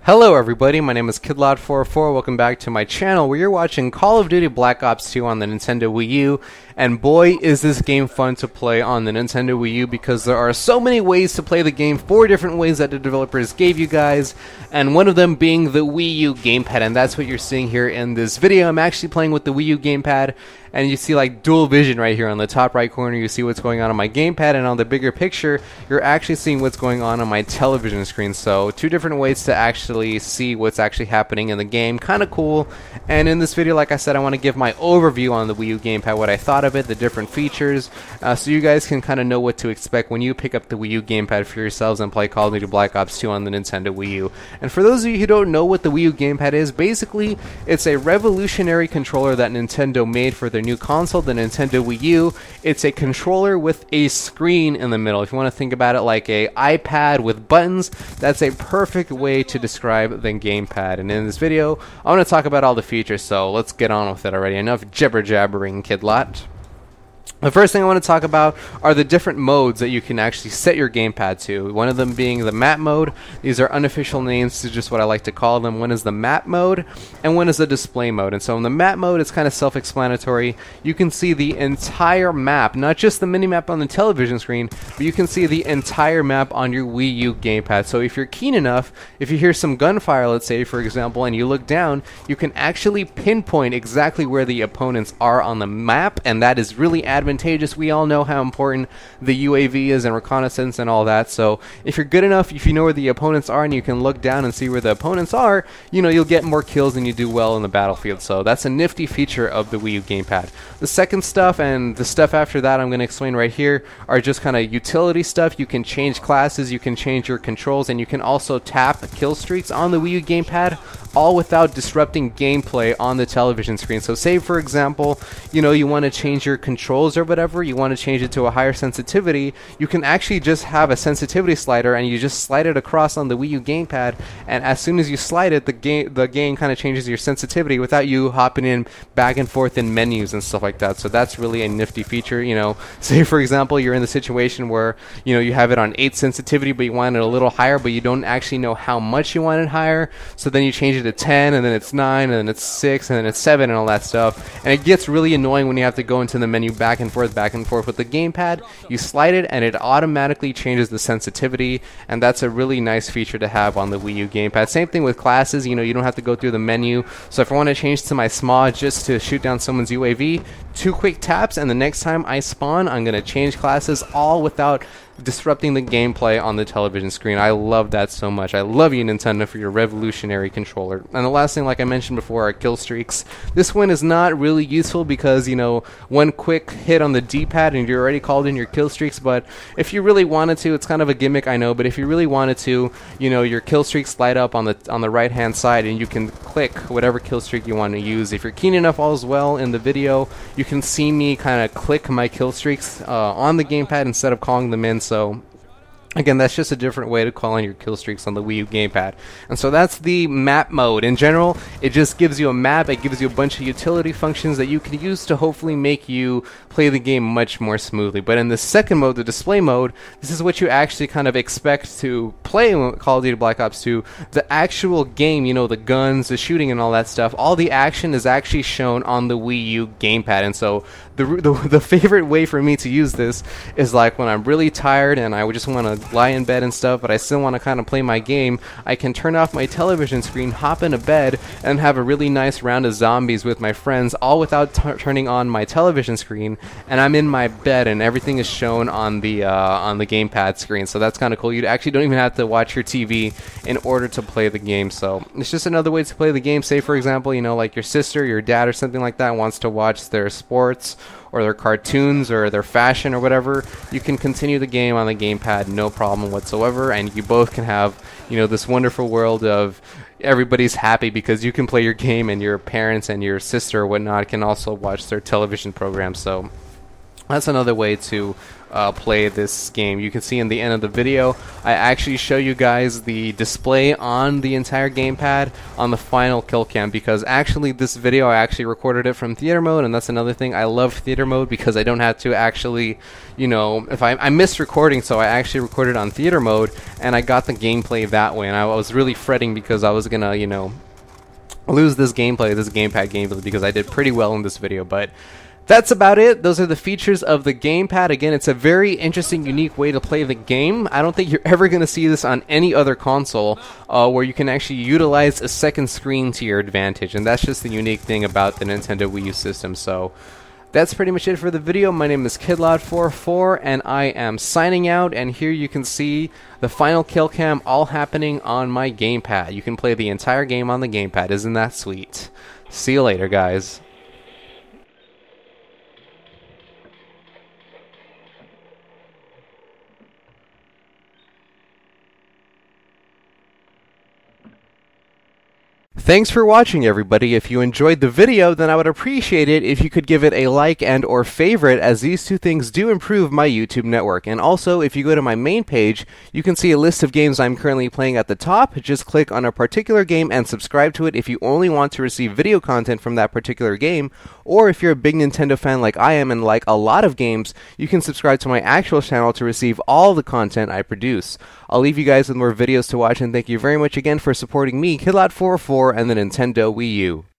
Hello everybody, my name is KidLot44. Welcome back to my channel where you're watching Call of Duty Black Ops 2 on the Nintendo Wii U. And boy, is this game fun to play on the Nintendo Wii U because there are so many ways to play the game, 4 different ways that the developers gave you guys, and one of them being the Wii U Gamepad, and that's what you're seeing here in this video. I'm actually playing with the Wii U Gamepad, and you see like dual vision right here on the top right corner. You see what's going on my gamepad, and on the bigger picture you're actually seeing what's going on my television screen. So 2 different ways to actually see what's actually happening in the game. Kind of cool. And in this video, like I said, I want to give my overview on the Wii U Gamepad, what I thought of it, the different features, so you guys can kind of know what to expect when you pick up the Wii U Gamepad for yourselves and play Call of Duty Black Ops 2 on the Nintendo Wii U. And for those of you who don't know what the Wii U Gamepad is, basically it's a revolutionary controller that Nintendo made for their new console, the Nintendo Wii U. It's a controller with a screen in the middle. If you want to think about it like a iPad with buttons, that's a perfect way to describe the gamepad. And in this video, I want to talk about all the features, so let's get on with it already. Enough jibber jabbering, kidlot. The first thing I want to talk about are the different modes that you can actually set your gamepad to. One of them being the map mode. These are unofficial names to just what I like to call them. One is the map mode, and one is the display mode. And so in the map mode, it's kind of self-explanatory. You can see the entire map, not just the mini-map on the television screen, but you can see the entire map on your Wii U gamepad. So if you're keen enough, if you hear some gunfire, let's say, for example, and you look down, you can actually pinpoint exactly where the opponents are on the map, and that is really advantageous. We all know how important the UAV is and reconnaissance and all that, so if you're good enough, if you know where the opponents are and you can look down and see where the opponents are, you know, you'll get more kills and you do well in the battlefield. So that's a nifty feature of the Wii U Gamepad. The second stuff and the stuff after that I'm going to explain right here are just kind of utility stuff. You can change classes, you can change your controls, and you can also tap kill streaks on the Wii U Gamepad, all without disrupting gameplay on the television screen. So say for example, you know, you want to change your controls or whatever, you want to change it to a higher sensitivity, you can actually just have a sensitivity slider and you just slide it across on the Wii U Gamepad, and as soon as you slide it, the game kind of changes your sensitivity without you hopping in back and forth in menus and stuff like that. So that's really a nifty feature. You know, say for example you're in the situation where, you know, you have it on 8 sensitivity but you want it a little higher, but you don't actually know how much you want it higher, so then you change it to 10, and then it's 9, and then it's 6, and then it's 7, and all that stuff. And it gets really annoying when you have to go into the menu back and forth with the gamepad. You slide it and it automatically changes the sensitivity, and that's a really nice feature to have on the Wii U Gamepad. Same thing with classes. You know, you don't have to go through the menu. So if I want to change to my SMA just to shoot down someone's UAV, 2 quick taps, and the next time I spawn, I'm going to change classes, all without disrupting the gameplay on the television screen. I love that so much. I love you, Nintendo, for your revolutionary controller. And the last thing, like I mentioned before, are kill streaks. This one is not really useful because, you know, one quick hit on the D-pad and you're already called in your kill streaks, but if you really wanted to, it's kind of a gimmick, I know, but if you really wanted to, you know, your kill streaks light up on the right hand side and you can click whatever kill streak you want to use. If you're keen enough as well in the video, you can see me kind of click my kill streaks on the gamepad instead of calling them in. So again, that's just a different way to call in your kill streaks on the Wii U Gamepad. And so that's the map mode. In general, it just gives you a map, it gives you a bunch of utility functions that you can use to hopefully make you play the game much more smoothly. But in the second mode, the display mode, this is what you actually kind of expect to play in Call of Duty Black Ops 2. The actual game, you know, the guns, the shooting and all that stuff, all the action is actually shown on the Wii U Gamepad. And so the favorite way for me to use this is like when I'm really tired and I just want to lie in bed and stuff, but I still want to kind of play my game. I can turn off my television screen, hop into bed, and have a really nice round of zombies with my friends, all without turning on my television screen. And I'm in my bed, and everything is shown on the gamepad screen. So that's kind of cool. You actually don't even have to watch your TV in order to play the game. So it's just another way to play the game. Say for example, you know, like your sister, your dad, or something like that wants to watch their sports or their cartoons or their fashion or whatever, you can continue the game on the gamepad, no problem whatsoever, and you both can have, you know, this wonderful world of everybody's happy because you can play your game and your parents and your sister or whatnot can also watch their television program. So That's another way to play this game. You can see in the end of the video, I actually show you guys the display on the entire gamepad on the final kill cam, because actually this video I actually recorded it from theater mode, and that's another thing. I love theater mode because I don't have to actually, you know, if I missed recording, so I actually recorded on theater mode and I got the gameplay that way, and I was really fretting because I was gonna, you know, lose this gameplay, this gamepad gameplay, because I did pretty well in this video. But that's about it. Those are the features of the gamepad. Again, it's a very interesting, unique way to play the game. I don't think you're ever going to see this on any other console where you can actually utilize a second screen to your advantage, and that's just the unique thing about the Nintendo Wii U system. So that's pretty much it for the video. My name is KidLoud44, and I am signing out, and here you can see the final kill cam all happening on my gamepad. You can play the entire game on the gamepad. Isn't that sweet? See you later, guys. Thanks for watching, everybody. If you enjoyed the video, then I would appreciate it if you could give it a like and or favorite, as these two things do improve my YouTube network. And also, if you go to my main page, you can see a list of games I'm currently playing at the top. Just click on a particular game and subscribe to it if you only want to receive video content from that particular game. Or if you're a big Nintendo fan like I am and like a lot of games, you can subscribe to my actual channel to receive all the content I produce. I'll leave you guys with more videos to watch, and thank you very much again for supporting me, KidLoud44, and the Nintendo Wii U.